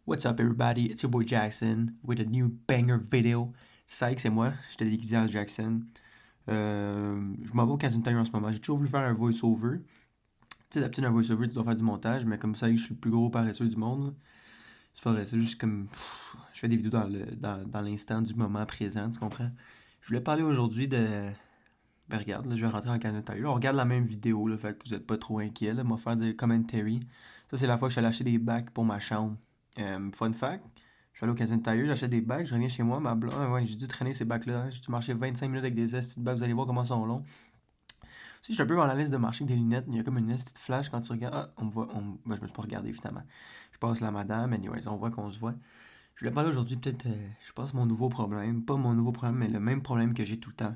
What's up everybody, it's your boy Jackson with a new banger video. C'est vrai que c'est moi, j'étais déguisé en Jackson. Je m'en vais au Canadian Tire en ce moment. J'ai toujours voulu faire un voice-over. Tu sais, d'habitude, un voice-over, tu dois faire du montage, mais comme ça, je suis le plus gros paresseux du monde. C'est pas vrai, c'est juste comme. Je fais des vidéos dans l'instant du moment présent, tu comprends? Je voulais parler aujourd'hui de. Ben regarde, là, je vais rentrer dans le Canadian Tire. Là, on regarde la même vidéo, là, fait que vous êtes pas trop inquiets. Là, on va faire des commentary. Ça, c'est la fois que je suis allé acheter des bacs pour ma chambre. Fun fact, je suis allé au Canadian Tire, j'achète des bacs, je reviens chez moi, ma blonde, ouais, j'ai dû traîner ces bacs-là. J'ai dû marcher 25 minutes avec des estis de bacs, vous allez voir comment ils sont longs. Si je suis un peu dans la liste de marcher avec des lunettes, il y a comme une petite flash quand tu regardes. Ah, on me voit. Ben, je me suis pas regardé finalement. Je passe la madame, anyways, on voit qu'on se voit. Je voulais parler aujourd'hui peut-être, je pense, mon nouveau problème. Pas mon nouveau problème, mais le même problème que j'ai tout le temps.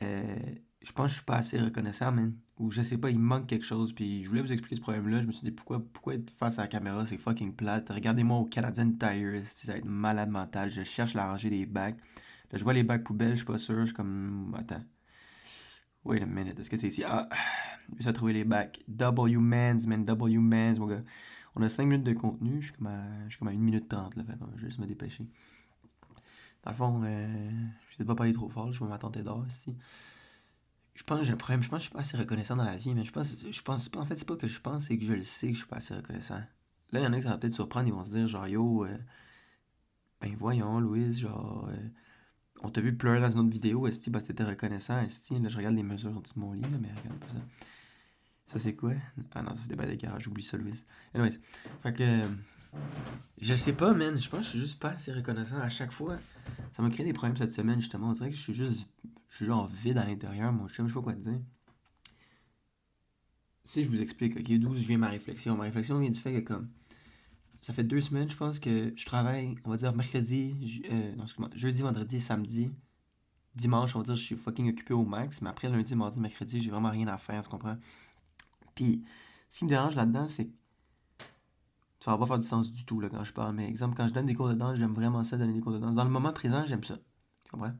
Euh, je pense que je suis pas assez reconnaissant, man. Ou je sais pas, il me manque quelque chose. Puis je voulais vous expliquer ce problème-là. Je me suis dit, pourquoi être face à la caméra, c'est fucking plate. Regardez-moi au Canadian Tire, ça va être malade mental. Je cherche la rangée des bacs. Là, je vois les bacs poubelles, je suis pas sûr. Je suis comme, attends. Wait a minute, est-ce que c'est ici? Ah, j'ai trouvé les bacs. W-Mans, man, W-Mans, mon gars. On a 5 minutes de contenu, je suis comme à 1 minute 30, là, fait que je vais juste me dépêcher. Dans le fond, je vais pas parler trop fort, là, je vais m'attendre d'or ici. Je pense que j'ai un problème, je pense que je suis pas assez reconnaissant dans la vie, mais je pense pas, en fait, c'est pas que je pense, c'est que je le sais que je suis pas assez reconnaissant. Là, il y en a qui ça va peut-être surprendre, ils vont se dire, genre, yo, ben voyons, Louise, genre, on t'a vu pleurer dans une autre vidéo, Esti, bah c'était reconnaissant, Esti, là, je regarde les mesures au-dessus de mon lit, là, mais regarde pas ça. Ça, c'est quoi? Ah non, ça, c'est des balles de garage, j'oublie ça, Louise. Anyways, fait que, je sais pas, man, je pense que je suis juste pas assez reconnaissant à chaque fois. Ça m'a créé des problèmes cette semaine, justement, on dirait que je suis genre vide à l'intérieur, mon chum, je sais pas quoi te dire. Si je vous explique, ok, d'où vient ma réflexion. Ma réflexion vient du fait que, comme, ça fait 2 semaines, je pense, que je travaille, on va dire, mercredi, non, excuse-moi, jeudi, vendredi, samedi, dimanche, on va dire, je suis fucking occupé au max, mais après, lundi, mardi, mercredi, j'ai vraiment rien à faire, tu comprends? Puis, ce qui me dérange là-dedans, c'est que ça va pas faire du sens du tout, là, quand je parle, mais exemple, quand je donne des cours de danse, j'aime vraiment ça, donner des cours de danse. Dans le moment présent, j'aime ça, tu comprends?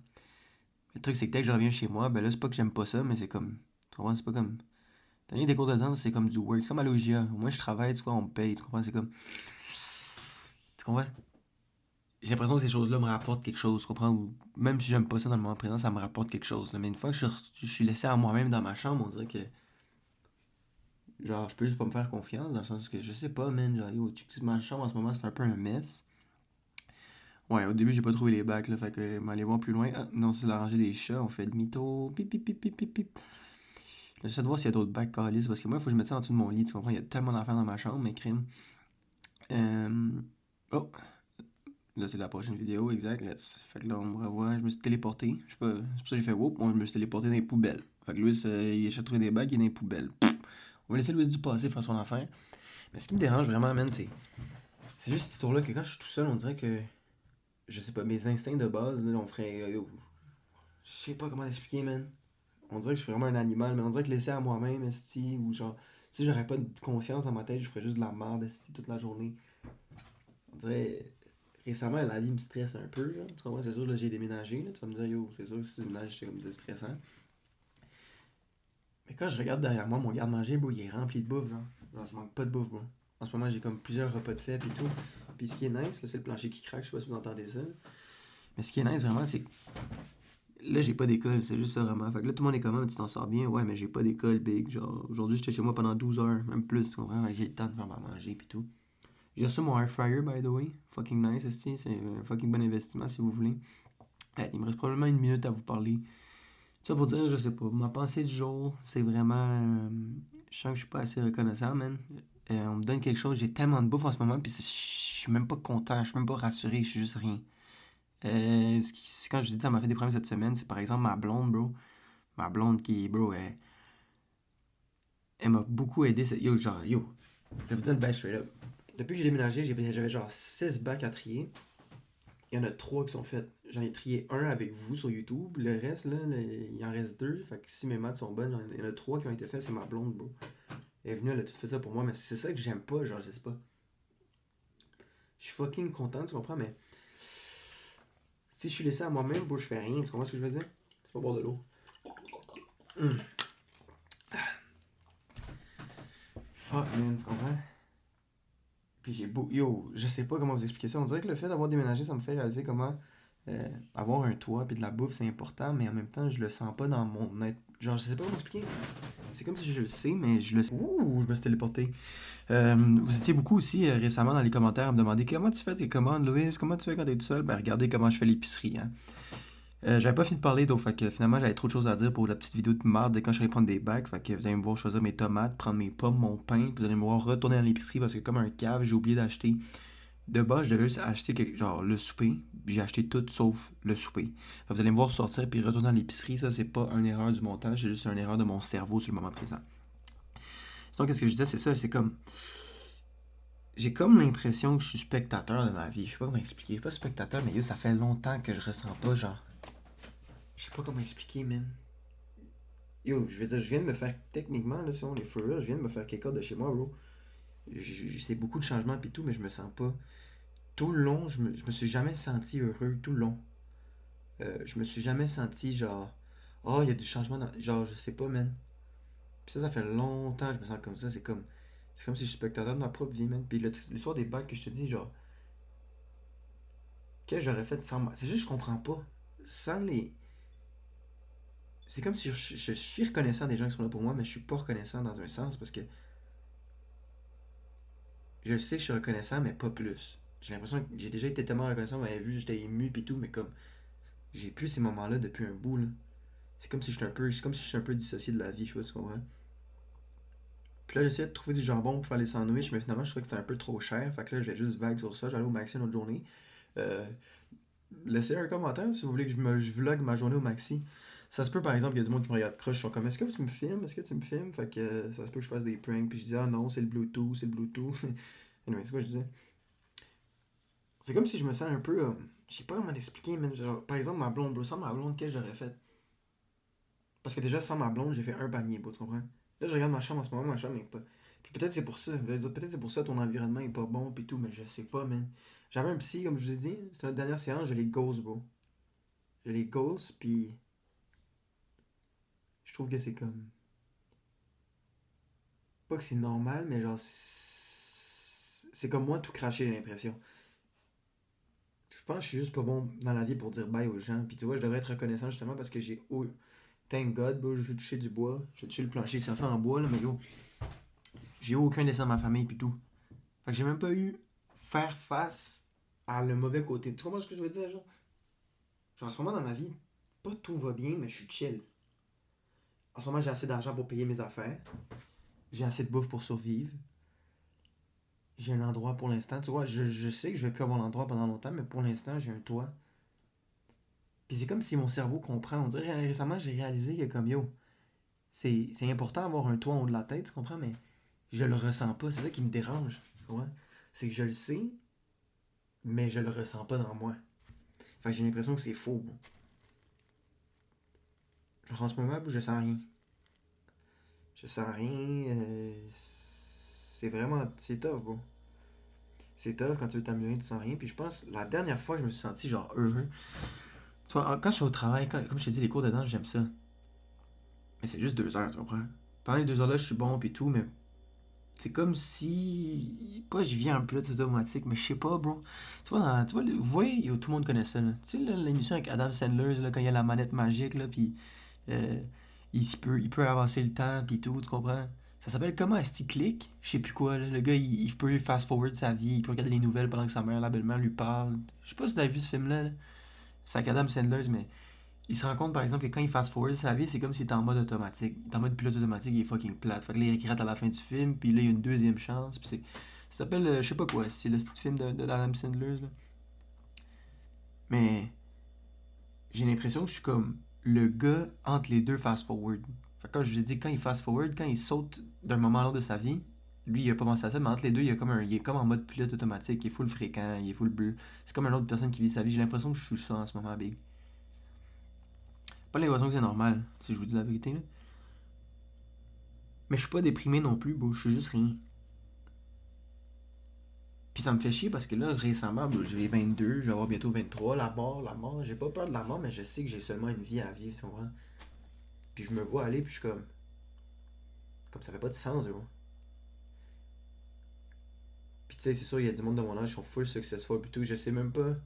Le truc, c'est que dès que je reviens chez moi, ben là, c'est pas que j'aime pas ça, mais c'est comme, tu comprends? C'est pas comme, donner des cours de danse, c'est comme du work, comme à l'OGA. Au moins, je travaille, tu vois, on me paye, tu comprends? C'est comme, tu comprends? J'ai l'impression que ces choses-là me rapportent quelque chose, tu comprends? Ou même si j'aime pas ça dans le moment présent, ça me rapporte quelque chose, là. Mais une fois que je suis laissé à moi-même dans ma chambre, on dirait que, genre, je peux juste pas me faire confiance, dans le sens que je sais pas, man, genre, yo, ma chambre en ce moment, c'est un peu un mess. Ouais, au début, j'ai pas trouvé les bacs, là, fait que, m'aller voir plus loin. Ah, non, c'est la rangée des chats, on fait demi-tour, pip, pip, pip, pip, pip, pip. Là, j'essaie de voir s'il y a d'autres bacs calices, parce que moi, il faut que je mette ça en dessous de mon lit, tu comprends? Il y a tellement d'affaires dans ma chambre, mais crime. Euh... Oh, là, c'est la prochaine vidéo, exact. Fait que là, on me revoit. Je me suis téléporté. Je sais pas, c'est pour ça que j'ai fait whoop. Moi, je me suis téléporté dans les poubelles. Fait que Louis, il a trouvé des bacs, il est dans les poubelles. On va laisser Louis du passé faire son affaire. Mais ce qui me dérange vraiment, man, c'est juste cette histoire-là que quand je suis tout seul, on dirait que. Je sais pas, mes instincts de base, là, on ferait. Je sais pas comment expliquer, man. On dirait que je suis vraiment un animal, mais on dirait que laisser à moi-même, esti, ou genre. Si j'aurais pas de conscience dans ma tête, je ferais juste de la merde, esti, toute la journée. On dirait. Récemment, la vie me stresse un peu, genre. Tu comprends? C'est sûr, là, j'ai déménagé, là. Tu vas me dire, yo, c'est sûr que si tu déménages, c'est comme c'est stressant. Mais quand je regarde derrière moi, mon garde-manger, bro, il est rempli de bouffe, genre. Genre, je manque pas de bouffe, bro. En ce moment, j'ai comme plusieurs repas de fête et tout. Puis ce qui est nice, là, c'est le plancher qui craque, je sais pas si vous entendez ça. Mais ce qui est nice, vraiment, c'est que là, j'ai pas d'école, c'est juste ça, vraiment. Fait que là, tout le monde est comme, tu t'en sors bien. Ouais, mais j'ai pas d'école, big. Genre, aujourd'hui, j'étais chez moi pendant 12 heures, même plus, tu comprends? Fait que j'ai le temps de faire ma manger puis tout. J'ai reçu mon air fryer, by the way. Fucking nice, esti. C'est un fucking bon investissement, si vous voulez. Il me reste probablement 1 minute à vous parler. Ça pour dire, je sais pas. Ma pensée du jour, c'est vraiment. Je sens que je suis pas assez reconnaissant, man. On me donne quelque chose, j'ai tellement de bouffe en ce moment, puis je suis même pas content, je suis même pas rassuré, je suis juste rien. Quand je dis ça m'a fait des problèmes cette semaine, c'est par exemple ma blonde, bro. Ma blonde qui, bro, elle m'a beaucoup aidé. Yo, genre, yo, je vais vous dire une belle straight up. Depuis que j'ai déménagé, j'avais genre 6 bacs à trier. Il y en a 3 qui sont faits. J'en ai trié un avec vous sur YouTube. Le reste, là, il en reste 2. Fait que si mes maths sont bonnes, il y en a 3 qui ont été faits. C'est ma blonde, bro. Elle est venue, elle a tout fait ça pour moi. Mais c'est ça que j'aime pas, genre, je sais pas. Je suis fucking content, tu comprends, mais si je suis laissé à moi-même, bro, je fais rien. Tu comprends ce que je veux dire? C'est pas boire de l'eau. Mm. Fuck, man, tu comprends? Puis j'ai beau. Yo, je sais pas comment vous expliquer ça. On dirait que le fait d'avoir déménagé, ça me fait réaliser comment euh, avoir un toit puis de la bouffe, c'est important, mais en même temps, je le sens pas dans mon être. Genre, je sais pas comment expliquer. C'est comme si je le sais, mais je le sais. Ouh, je me suis téléporté. Vous étiez beaucoup aussi récemment dans les commentaires à me demander comment tu fais tes commandes, Louise, comment tu fais quand t'es tout seul. Ben, regardez comment je fais l'épicerie, hein. J'avais pas fini de parler, donc fait que finalement j'avais trop de choses à dire pour la petite vidéo de marde quand je vais prendre des bacs. Fait que vous allez me voir choisir mes tomates, prendre mes pommes, mon pain, puis vous allez me voir retourner dans l'épicerie parce que comme un cave, j'ai oublié d'acheter. De base, je devais juste acheter genre le souper. J'ai acheté tout sauf le souper. Fait que vous allez me voir sortir puis retourner dans l'épicerie. Ça, c'est pas une erreur du montage, c'est juste une erreur de mon cerveau sur le moment présent. Sinon, qu'est-ce que je disais, c'est ça, c'est comme. J'ai comme l'impression que je suis spectateur de ma vie. Je sais pas comment expliquer. Je suis pas spectateur, mais yo, ça fait longtemps que je ressens pas, genre. Je sais pas comment expliquer, man. Yo, je veux dire, je viens de me faire, techniquement, là, si on est for real, je viens de me faire kick out de chez moi, bro. C'est beaucoup de changements pis tout, mais je me sens pas. Tout le long, je me suis jamais senti heureux, tout le long. Je me suis jamais senti genre, oh, il y a du changement dans. Genre, je sais pas, man. Pis ça fait longtemps que je me sens comme ça. C'est comme si je suis spectateur de ma propre vie, man. Pis l'histoire des bacs que je te dis, genre, qu'est-ce que j'aurais fait sans moi? C'est juste, je comprends pas. Sans les. C'est comme si je suis reconnaissant des gens qui sont là pour moi, mais je suis pas reconnaissant dans un sens parce que je sais que je suis reconnaissant, mais pas plus. J'ai l'impression que j'ai déjà été tellement reconnaissant, on m'avait vu, j'étais ému pis tout, mais comme j'ai plus ces moments-là depuis un bout, là. C'est comme si je suis un peu dissocié de la vie, je sais pas si tu comprends. Puis là, j'essayais de trouver du jambon pour faire les sandwichs, mais finalement, je trouvais que c'était un peu trop cher. Fait que là, je vais juste vague sur ça. J'allais au Maxi une autre journée. Euh, Laissez un commentaire si vous voulez que je vlog ma journée au Maxi. Ça se peut, par exemple, il y a du monde qui me regarde croche, ils sont comme est-ce que tu me filmes? Est-ce que tu me filmes? Fait que ça se peut que je fasse des pranks. Puis je dis ah non, c'est le Bluetooth, c'est le Bluetooth. Anyway, c'est quoi je disais? C'est comme si je me sens un peu. Je sais pas comment l'expliquer, mais genre, par exemple, ma blonde, bro, sans ma blonde, qu'est-ce que j'aurais fait? Parce que déjà, sans ma blonde, j'ai fait un panier, bro, tu comprends? Là, je regarde ma chambre en ce moment, ma chambre est pas. Puis peut-être c'est pour ça. Je vais dire, peut-être c'est pour ça ton environnement est pas bon, pis tout, mais je sais pas, man. J'avais un psy, comme je vous ai dit, c'était notre dernière séance, je les ghost, bro. Je les ghost, puis je trouve que c'est comme. Pas que c'est normal, mais genre. C'est comme moi tout cracher, j'ai l'impression. Je pense que je suis juste pas bon dans la vie pour dire bye aux gens. Puis tu vois, je devrais être reconnaissant justement parce que j'ai. Oh, thank God, bro, je vais toucher du bois. Je vais toucher le plancher, ça fait en bois, là, mais yo, j'ai eu aucun dessin de ma famille, puis tout. Fait que j'ai même pas eu faire face à le mauvais côté. Tu comprends ce que je veux dire, genre? Genre, en ce moment dans ma vie, pas tout va bien, mais je suis chill. En ce moment, j'ai assez d'argent pour payer mes affaires. J'ai assez de bouffe pour survivre. J'ai un endroit pour l'instant. Tu vois, je sais que je vais plus avoir l'endroit pendant longtemps, mais pour l'instant, j'ai un toit. Puis c'est comme si mon cerveau comprend. On dirait récemment, j'ai réalisé que comme yo, c'est important d'avoir un toit en haut de la tête, tu comprends, mais je le ressens pas. C'est ça qui me dérange. Tu comprends? C'est que je le sais, mais je le ressens pas dans moi. Fait que j'ai l'impression que c'est faux. Bon. Genre en ce moment, je sens rien. Je sens rien. C'est vraiment. C'est tough, bro. C'est tough quand tu veux t'améliorer, tu sens rien. Puis je pense, la dernière fois que je me suis senti genre heureux. Tu vois, quand je suis au travail, comme je t'ai dit, les cours de danse, j'aime ça. Mais c'est juste 2 heures, tu comprends? Pendant les 2 heures là, je suis bon, puis tout, mais c'est comme si. Pas je viens un pilote automatique, mais je sais pas, bro. Tu vois, vous voyez, tout le monde connaît ça, là. Tu sais, là, l'émission avec Adam Sandler, là, quand il y a la manette magique, là, puis euh, il peut avancer le temps, puis tout, tu comprends? Ça s'appelle comment est-ce qu'il clique? Je sais plus quoi, là. Le gars, il peut fast-forward sa vie, il peut regarder les nouvelles pendant que sa mère, la belle-mère, lui parle. Je sais pas si vous avez vu ce film-là, là. C'est avec Adam Sandler, mais il se rend compte par exemple que quand il fast-forward sa vie, c'est comme s'il était en mode automatique. Il est en mode pilote automatique, il est fucking plate. Fait que là, il regrette à la fin du film, puis là, il y a une deuxième chance. Puis ça s'appelle, je sais pas quoi, c'est le petit film d'Adam Sandler, là. Mais j'ai l'impression que je suis comme le gars entre les deux fast-forward. Fait que quand je vous ai dit, quand il fast-forward, quand il saute d'un moment à l'autre de sa vie, lui, il a pas pensé à ça, mais entre les deux, il est comme en mode pilote automatique, il est full fréquent, il est full bleu. C'est comme une autre personne qui vit sa vie. J'ai l'impression que je suis ça en ce moment, Big. Pas l'impression que c'est normal, si je vous dis la vérité, là. Mais je suis pas déprimé non plus, bro. Je suis juste rien. Puis ça me fait chier parce que là, récemment, bro, j'ai 22, je vais avoir bientôt 23. La mort. J'ai pas peur de la mort, mais je sais que j'ai seulement une vie à vivre, tu comprends? Puis je me vois aller, puis je suis comme. Comme ça fait pas de sens, bro. Puis tu sais, c'est sûr, il y a du monde de mon âge qui sont full successful pis tout. Je sais même pas.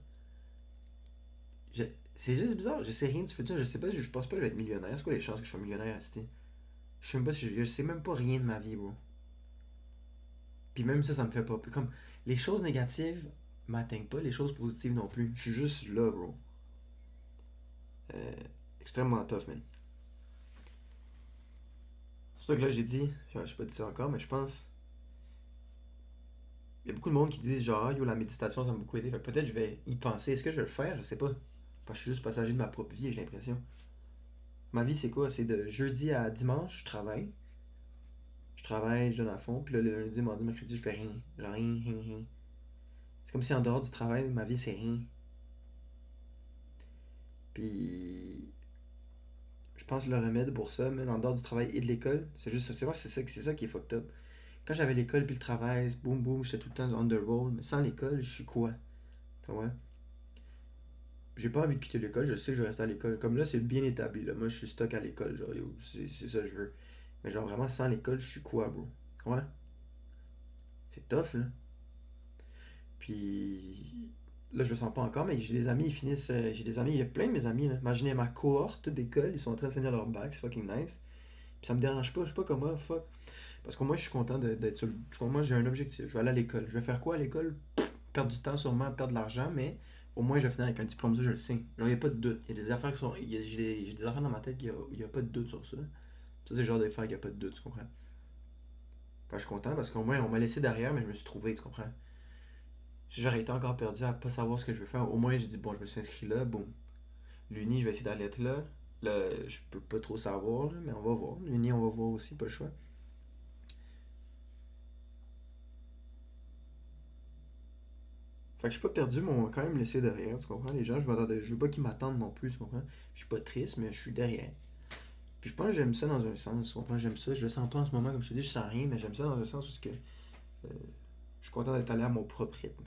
Je- C'est juste bizarre, je sais rien du futur. Je sais pas, je pense pas que je vais être millionnaire. C'est quoi les chances que je sois millionnaire, asti? Je sais même pas si je sais même pas rien de ma vie, bro. Puis même ça me fait pas. Puis comme les choses négatives m'atteignent pas, les choses positives non plus. Je suis juste là, bro. Euh, Extrêmement tough, man. C'est pour ça que là, j'ai dit, je sais pas dit ça encore, mais je pense. Il y a beaucoup de monde qui disent genre, ah, yo, la méditation, ça m'a beaucoup aidé. Fait que peut-être je vais y penser. Est-ce que je vais le faire? Je sais pas. Parce que je suis juste passager de ma propre vie, j'ai l'impression. Ma vie, c'est quoi? C'est de jeudi à dimanche, je travaille. Je travaille, je donne à fond. Puis là, le lundi, mardi, mercredi, je fais rien. Genre rien, rien, rien. C'est comme si en dehors du travail, ma vie, c'est rien. Puis je pense que le remède pour ça, même en dehors du travail et de l'école, c'est juste, c'est moi, c'est ça qui est fucked up. Quand j'avais l'école puis le travail, boum boum, j'étais tout le temps on the roll. Mais sans l'école, je suis quoi? Tu vois? J'ai pas envie de quitter l'école, je sais que je vais rester à l'école. Comme là, c'est bien établi. Là. Moi, je suis stock à l'école. Genre, yo, c'est ça que je veux. Mais genre, vraiment, sans l'école, je suis quoi, bro? Ouais? C'est tough, là. Puis là, je le sens pas encore, mais j'ai des amis, ils finissent. J'ai des amis, il y a plein de mes amis, là. Imaginez ma cohorte d'école, ils sont en train de finir leur bac, c'est fucking nice. Puis ça me dérange pas, je sais pas comment, fuck. Parce que moi, je suis content d'être sur le. Moi, j'ai un objectif. Je vais aller à l'école. Je vais faire quoi à l'école? Perdre du temps, sûrement, perdre de l'argent, mais au moins, je vais finir avec un diplôme, ça, je le sais. Genre, il n'y a pas de doute. Il y a des affaires qui sont. J'ai des affaires dans ma tête il y a pas de doute sur ça. Ça, c'est le genre d'affaires qu'il n'y a pas de doute, tu comprends? Enfin, je suis content parce qu'au moins, on m'a laissé derrière, mais je me suis trouvé, tu comprends? Si j'aurais été encore perdu à pas savoir ce que je veux faire, au moins, j'ai dit, bon, je me suis inscrit là, bon. L'Uni, je vais essayer d'aller être là. Là, je peux pas trop savoir, là, mais on va voir. L'Uni, on va voir aussi, pas le choix. Fait que je suis pas perdu, mais on va quand même me laisser derrière, tu comprends? Les gens, je veux pas qu'ils m'attendent non plus, tu comprends? Je suis pas triste, mais je suis derrière. Puis je pense que j'aime ça dans un sens, tu comprends? J'aime ça, je le sens pas en ce moment, comme je te dis, je sens rien, mais j'aime ça dans un sens où je suis content d'être allé à mon propre rythme.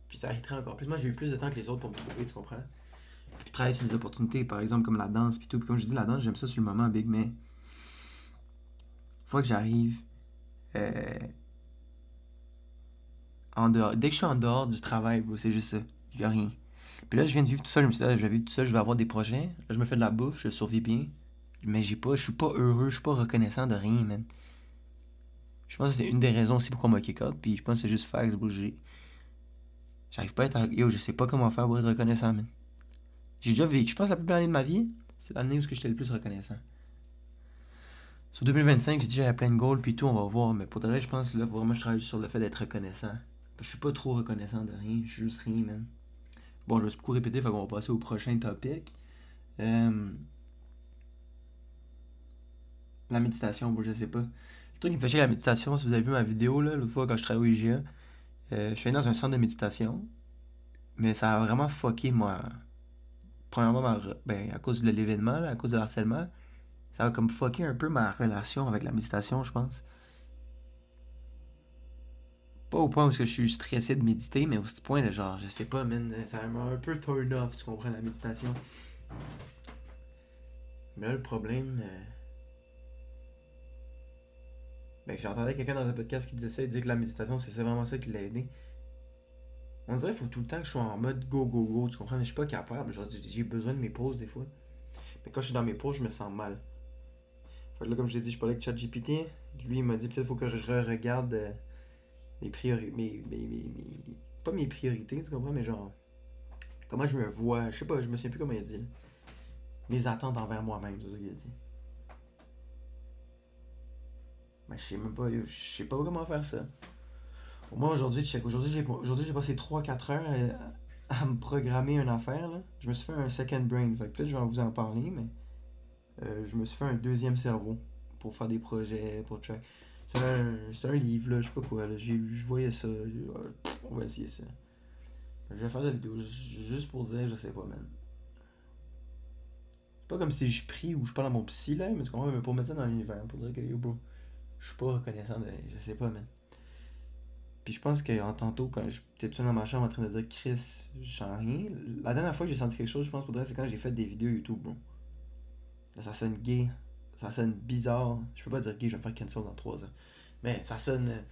Puis ça arrêterait encore plus. Moi, j'ai eu plus de temps que les autres pour me trouver, tu comprends? Puis travailler sur des opportunités, par exemple, comme la danse, puis tout. Puis comme je dis, la danse, j'aime ça sur le moment, big, mais faut que j'arrive euh, en dehors. Dès que je suis en dehors du travail, bro, c'est juste ça. Il y a rien. Puis là, je viens de vivre tout seul. Je me suis dit, ah, je vais vivre tout seul, je vais avoir des projets. Là, je me fais de la bouffe, je survis bien. Mais je suis pas heureux, je suis pas reconnaissant de rien, man. Je pense que c'est une des raisons aussi pourquoi on m'a kick out. Puis je pense que c'est juste facts, bro. J'arrive pas à être. Yo, je sais pas comment faire pour être reconnaissant, man. J'ai déjà vécu, je pense, la plus belle année de ma vie, c'est l'année où j'étais le plus reconnaissant. Sur 2025, j'ai dit j'avais plein de goals, puis tout, on va voir. Mais pour de vrai, je pense que là, vraiment, je travaille sur le fait d'être reconnaissant. Je suis pas trop reconnaissant de rien, je suis juste rien, man. Bon, je vais beaucoup répéter, fait qu'on va passer au prochain topic. Euh, la méditation, bon, je sais pas. Le truc qui me fait chier la méditation, si vous avez vu ma vidéo, là, l'autre fois quand je travaillais au IGA, je suis allé dans un centre de méditation, mais ça a vraiment fucké, moi. Premièrement, ben, à cause de l'événement, là, à cause de l'harcèlement, ça a comme fucké un peu ma relation avec la méditation, je pense. Pas au point où je suis stressé de méditer, mais au petit point de genre, je sais pas, man, ça m'a un peu turn off, tu comprends, la méditation. Mais là, le problème, ben, j'entendais quelqu'un dans un podcast qui disait ça, il disait que la méditation, c'est vraiment ça qui l'a aidé. On dirait qu'il faut tout le temps que je sois en mode go, go, go, tu comprends, mais je suis pas capable, genre, j'ai besoin de mes pauses des fois. Mais quand je suis dans mes pauses, je me sens mal. Fait que là, comme je l'ai dit, je parlais avec ChatGPT, lui, il m'a dit peut-être faut que je regarde mes priorités, pas mes priorités, tu comprends, mais genre, comment je me vois, je sais pas, je me souviens plus comment il a dit, là. Mes attentes envers moi-même, c'est ça qu'il a dit. Mais je sais même pas, je sais pas comment faire ça. Au moins aujourd'hui, check. Aujourd'hui, j'ai passé 3 4 heures à me programmer une affaire. Là. Je me suis fait un second brain. Fait que peut-être je vais vous en parler, mais je me suis fait un deuxième cerveau pour faire des projets, pour check. C'est un livre, là, je sais pas quoi. Là. Je voyais ça. On va essayer ça. Je vais faire la vidéo juste pour dire, je sais pas, man. C'est pas comme si je prie ou je parle à mon psy, là, mais tu comprends, mais pour mettre ça dans l'univers, pour dire que yo, bro, je suis pas reconnaissant de. Je sais pas, man. Puis je pense qu'en tantôt, quand j'étais tout seul dans ma chambre en train de dire Chris, je sens rien. La dernière fois que j'ai senti quelque chose, je pense, pour c'est quand j'ai fait des vidéos YouTube, bon. Là, ça sonne gay. Ça sonne bizarre. Je peux pas dire gay, je vais me faire cancel dans 3 ans. Mais ça sonne